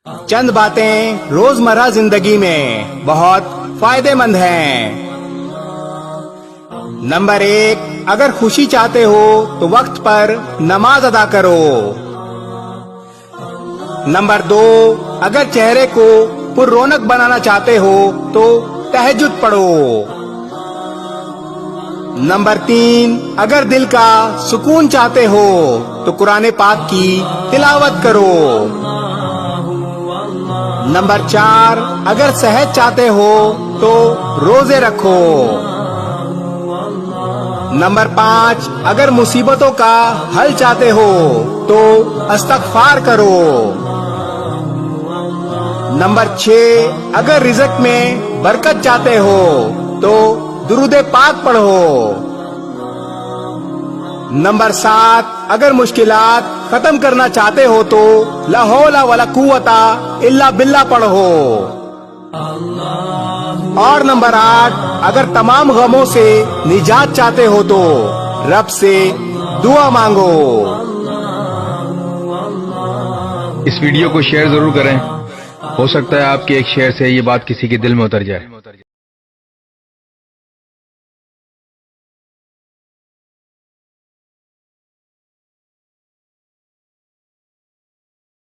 چند باتیں روزمرہ زندگی میں بہت فائدے مند ہیں۔ نمبر 1، اگر خوشی چاہتے ہو تو وقت پر نماز ادا کرو۔ نمبر 2، اگر چہرے کو پر رونق بنانا چاہتے ہو تو تہجد پڑھو۔ نمبر 3، اگر دل کا سکون چاہتے ہو تو قرآن پاک کی تلاوت کرو۔ نمبر 4، اگر صحت چاہتے ہو تو روزے رکھو۔ نمبر 5، اگر مصیبتوں کا حل چاہتے ہو تو استغفار کرو۔ نمبر 6، اگر رزق میں برکت چاہتے ہو تو درود پاک پڑھو۔ نمبر 7، اگر مشکلات ختم کرنا چاہتے ہو تو لا حول ولا قوت الا باللہ پڑھو۔ اور نمبر 8، اگر تمام غموں سے نجات چاہتے ہو تو رب سے دعا مانگو۔ اس ویڈیو کو شیئر ضرور کریں، ہو سکتا ہے آپ کے ایک شیئر سے یہ بات کسی کے دل میں اتر جائے۔